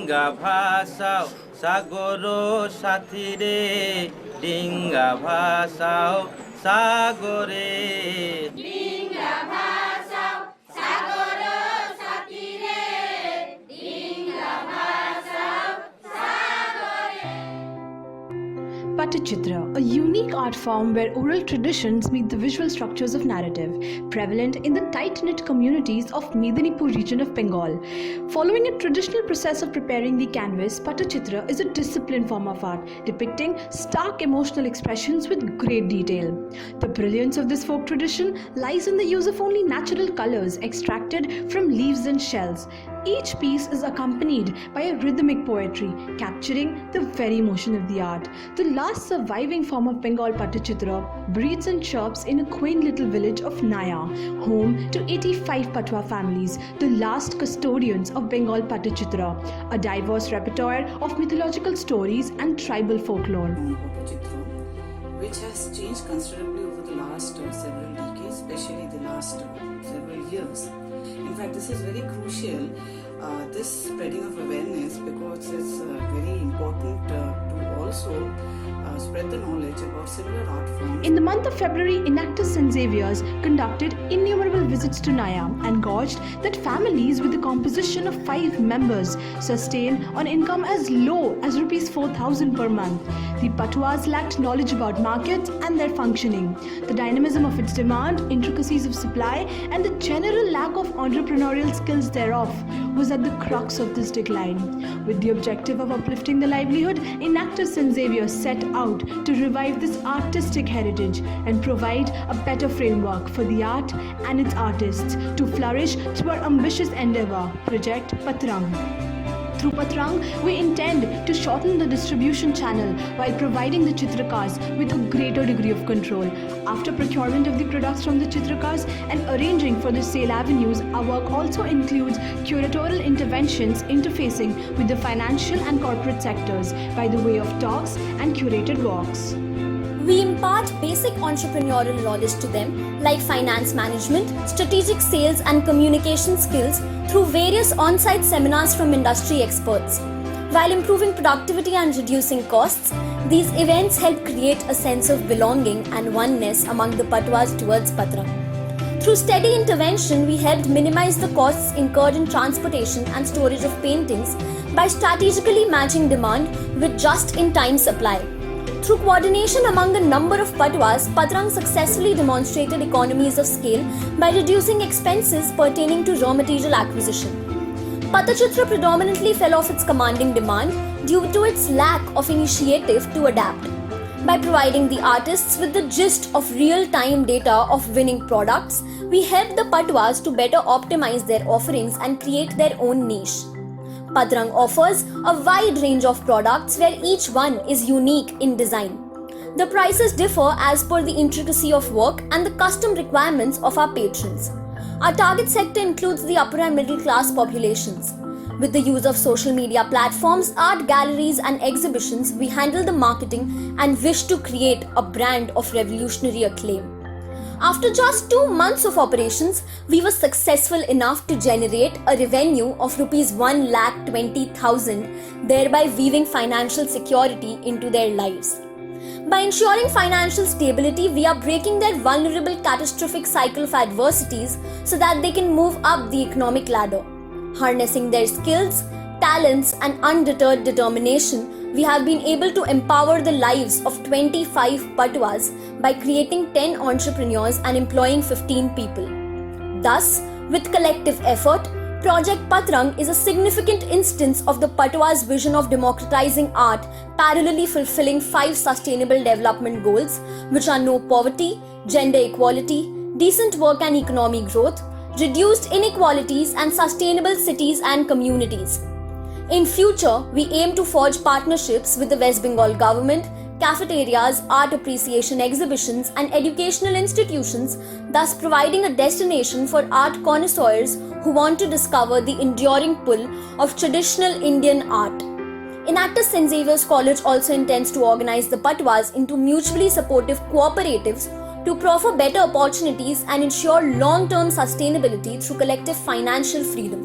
ডিঙ্গা ভাসাও সাগর সাথী রে ডিঙ্গা ভাসাও সাগরে ডিঙ্গা ভাসাও সাগর সাথী রে ডিঙ্গা ভাসাও সাগরে। Patachitra, a unique art form where oral traditions meet the visual structures of narrative, prevalent in the tight-knit communities of Medinipur region of Bengal. Following a traditional process of preparing the canvas, Patachitra is a disciplined form of art, depicting stark emotional expressions with great detail. The brilliance of this folk tradition lies in the use of only natural colors extracted from leaves and shells. Each piece is accompanied by a rhythmic poetry, capturing the very emotion of the art. The last surviving form of Bengal Patachitra breeds and chirps in a quaint little village of Naya, home to 85 Patwa families, the last custodians of Bengal Patachitra, a diverse repertoire of mythological stories and tribal folklore. Patachitra, which has changed considerably over the last several decades, especially the last several years. In fact, this is very crucial, this spreading of awareness, because it's very important to also spread the knowledge about similar art forms. In the month of February, Enactus and Xavier conducted innumerable visits to Naya and gauged that families with the composition of 5 members sustain on income as low as Rs 4,000 per month. The Patwas lacked knowledge about markets and their functioning. The dynamism of its demand, intricacies of supply, and the general lack of entrepreneurial skills thereof was at the crux of this decline. With the objective of uplifting the livelihood, Enactus and Xavier set out to revive this artistic heritage and provide a better framework for the art and its artists to flourish through our ambitious endeavor, Project Patrang. Through Patrang, we intend to shorten the distribution channel while providing the Chitrakars with a greater degree of control. After procurement of the products from the Chitrakars and arranging for the sale avenues, our work also includes curatorial interventions interfacing with the financial and corporate sectors by the way of talks and curated walks. We impart basic entrepreneurial knowledge to them, like finance management, strategic sales and communication skills through various on-site seminars from industry experts. While improving productivity and reducing costs, these events help create a sense of belonging and oneness among the Patwas towards Patrang. Through steady intervention, we helped minimize the costs incurred in transportation and storage of paintings by strategically matching demand with just-in-time supply. Through coordination among a number of Patwas, Patrang successfully demonstrated economies of scale by reducing expenses pertaining to raw material acquisition. Patachitra predominantly fell off its commanding demand due to its lack of initiative to adapt. By providing the artists with the gist of real-time data of winning products, we helped the Patwas to better optimize their offerings and create their own niche. Patrang offers a wide range of products where each one is unique in design. The prices differ as per the intricacy of work and the custom requirements of our patrons. Our target sector includes the upper and middle class populations. With the use of social media platforms, art galleries and exhibitions, we handle the marketing and wish to create a brand of revolutionary acclaim. After just 2 months of operations, we were successful enough to generate a revenue of Rs 1,20,000, thereby weaving financial security into their lives. By ensuring financial stability, we are breaking their vulnerable catastrophic cycle of adversities so that they can move up the economic ladder. Harnessing their skills, talents, and undeterred determination, we have been able to empower the lives of 25 Patwas by creating 10 entrepreneurs and employing 15 people. Thus, with collective effort, Project Patrang is a significant instance of the Patwas' vision of democratizing art, parallelly fulfilling 5 sustainable development goals, which are no poverty, gender equality, decent work and economic growth, reduced inequalities, and sustainable cities and communities. In future, we aim to forge partnerships with the West Bengal government, cafeterias, art appreciation exhibitions, and educational institutions, thus providing a destination for art connoisseurs who want to discover the enduring pull of traditional Indian art. Enactus St. Xavier's College also intends to organize the Patwas into mutually supportive cooperatives to proffer better opportunities and ensure long-term sustainability through collective financial freedom.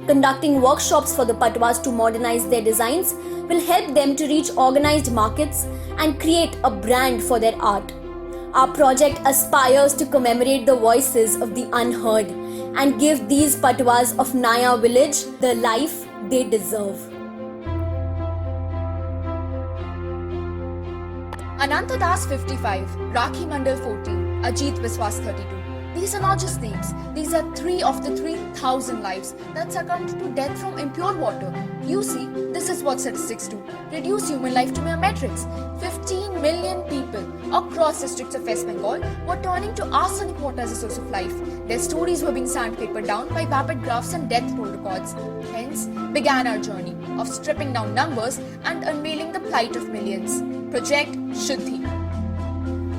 Conducting workshops for the patwas to modernize their designs will help them to reach organized markets and create a brand for their art. Our project aspires to commemorate the voices of the unheard and give these patwas of Naya village the life they deserve. Ananta Das 55, Rakhi Mandal 14, Ajit Biswas 32. These are not just names, these are 3 of the 3,000 lives that succumbed to death from impure water. You see, this is what statistics do. Reduce human life to mere metrics. 15 million people across districts of West Bengal were turning to arsenic water as a source of life. Their stories were being sandpapered down by vapid graphs and death toll records. Hence began our journey of stripping down numbers and unveiling the plight of millions. Project Shuddhi.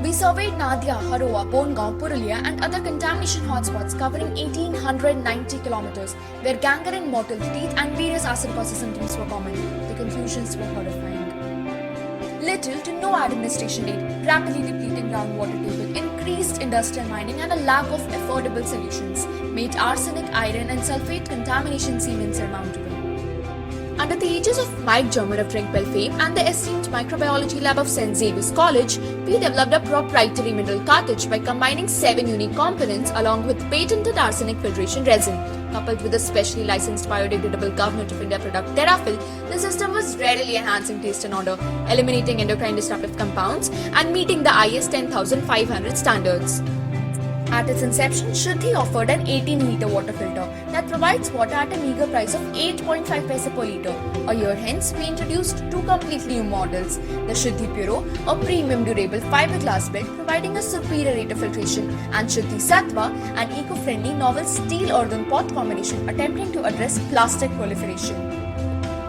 We surveyed Nadia, Haroa, Bongaon, Purulia and other contamination hotspots covering 1890 kilometers where gangrene, mortal teeth and various acid causes symptoms were common. The conclusions were horrifying. Little to no administration aid, rapidly depleting groundwater table, increased industrial mining and a lack of affordable solutions made arsenic, iron and sulfate contamination seem insurmountable. Under the aegis of Mike Germer of Drinkwell fame and the esteemed microbiology lab of St. Xavier's College, we developed a proprietary mineral cartridge by combining 7 unique components along with patented arsenic filtration resin. Coupled with a specially licensed biodegradable Government of India product Therafil, the system was readily enhancing taste and odor, eliminating endocrine disruptive compounds and meeting the IS 10500 standards. At its inception, Shuddhi offered an 18-litre water filter that provides water at a meager price of 8.5 paise per litre. A year hence, we introduced 2 completely new models, the Shuddhi Puro, a premium durable fiberglass build providing a superior rate of filtration, and Shuddhi Sattva, an eco-friendly novel steel-earthen pot combination attempting to address plastic proliferation.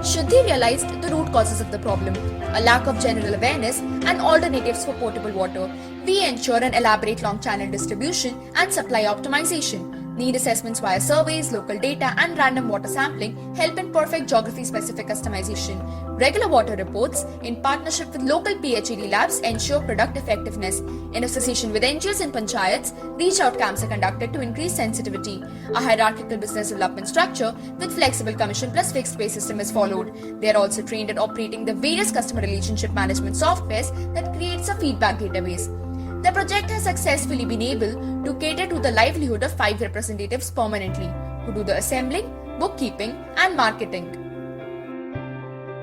Shuddhi realized the root causes of the problem, a lack of general awareness and alternatives for potable water. We ensure an elaborate long channel distribution and supply optimization. Need assessments via surveys, local data and random water sampling help in perfect geography-specific customization. Regular water reports, in partnership with local PHED labs, ensure product effectiveness. In association with NGOs and panchayats, reach-out camps are conducted to increase sensitivity. A hierarchical business development structure with flexible commission plus fixed pay system is followed. They are also trained at operating the various customer relationship management softwares that creates a feedback database. The project has successfully been able to cater to the livelihood of 5 representatives permanently, who do the assembling, bookkeeping and marketing.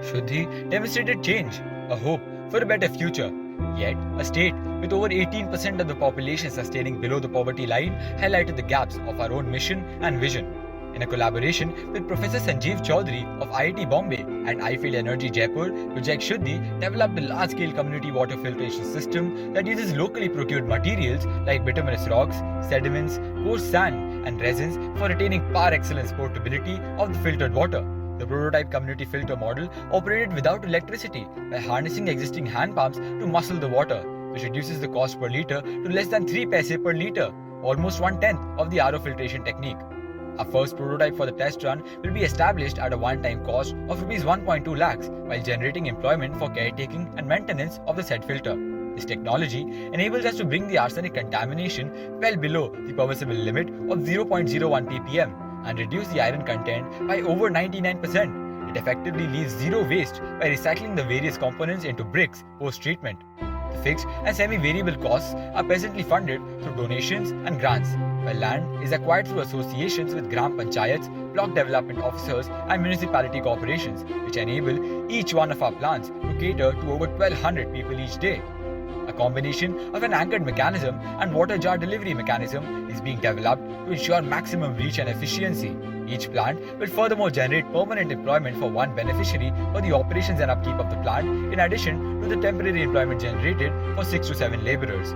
Shuddhi demonstrated change, a hope for a better future. Yet, a state with over 18% of the population sustaining below the poverty line highlighted the gaps of our own mission and vision. In a collaboration with Professor Sanjeev Chaudhary of IIT Bombay and iField Energy Jaipur, Project Shuddhi developed a large-scale community water filtration system that uses locally procured materials like bituminous rocks, sediments, coarse sand and resins for retaining par excellence portability of the filtered water. The prototype community filter model operated without electricity by harnessing existing hand pumps to muscle the water, which reduces the cost per litre to less than 3 paise per litre, almost 1/10 of the RO filtration technique. Our first prototype for the test run will be established at a one-time cost of Rs 1.2 lakhs while generating employment for caretaking and maintenance of the said filter. This technology enables us to bring the arsenic contamination well below the permissible limit of 0.01 ppm and reduce the iron content by over 99%. It effectively leaves zero waste by recycling the various components into bricks post-treatment. The fixed and semi-variable costs are presently funded through donations and grants, while land is acquired through associations with Gram Panchayats, block development officers and municipality corporations, which enable each one of our plants to cater to over 1200 people each day. A combination of an anchored mechanism and water jar delivery mechanism is being developed to ensure maximum reach and efficiency. Each plant will furthermore generate permanent employment for one beneficiary for the operations and upkeep of the plant, in addition to the temporary employment generated for 6 to 7 labourers.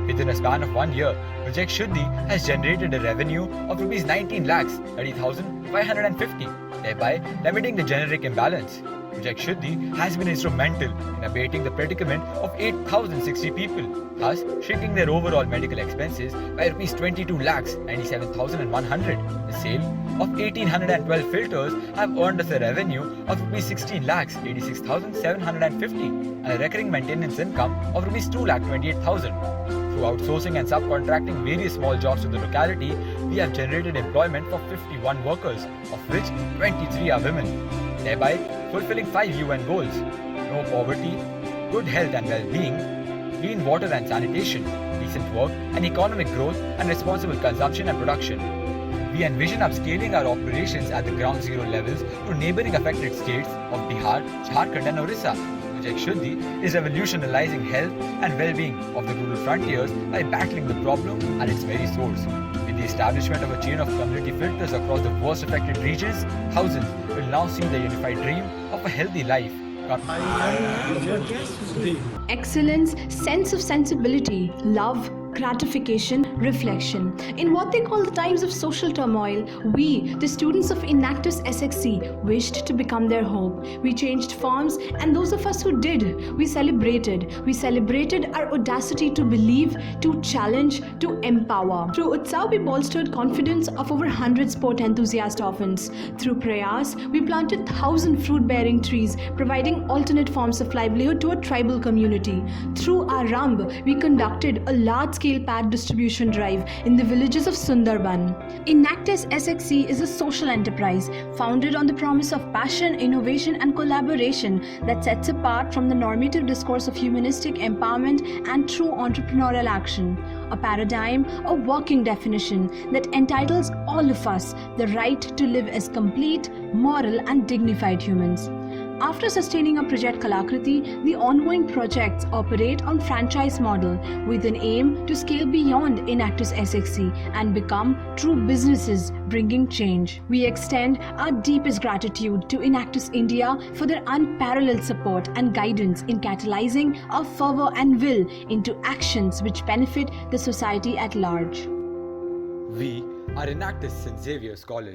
Within a span of 1 year, Project Shuddhi has generated a revenue of Rs 19,30,550, thereby limiting the generic imbalance. Project Shuddhi has been instrumental in abating the predicament of 8,060 people, thus shrinking their overall medical expenses by Rs 22,97,100. The sale of 1,812 filters have earned us a revenue of Rs 16,86,750 and a recurring maintenance income of Rs 2,28,000. Through outsourcing and subcontracting various small jobs to the locality, we we have generated employment for 51 workers, of which 23 are women, thereby fulfilling 5 UN goals: no poverty, good health and well-being, clean water and sanitation, decent work and economic growth, and responsible consumption and production. We envision upscaling our operations at the ground zero levels to neighboring affected states of Bihar, Jharkhand and Orissa. Project Shuddhi is revolutionizing health and well-being of the rural frontiers by battling the problem at its very source. With the establishment of a chain of community filters across the worst affected regions, thousands will now see the unified dream of a healthy life. Excellence, sense of sensibility, love, gratification, reflection. In what they call the times of social turmoil, we, the students of Enactus SXC, wished to become their hope. We changed forms, and those of us who did, we celebrated. We celebrated our audacity to believe, to challenge, to empower. Through Utsav, we bolstered confidence of over 100 sport enthusiast orphans. Through Prayas, we planted 1,000 fruit-bearing trees, providing alternate forms of livelihood to a tribal community. Through our Ramb, we conducted a large-scale pad distribution drive in the villages of Sundarban. Enactus SXC is a social enterprise founded on the promise of passion, innovation and collaboration that sets apart from the normative discourse of humanistic empowerment and true entrepreneurial action. A paradigm, a working definition that entitles all of us the right to live as complete, moral and dignified humans. After sustaining a project Kalakriti, the ongoing projects operate on franchise model with an aim to scale beyond Enactus SXC and become true businesses bringing change. We extend our deepest gratitude to Enactus India for their unparalleled support and guidance in catalyzing our fervor and will into actions which benefit the society at large. We are Enactus St. Xavier's College.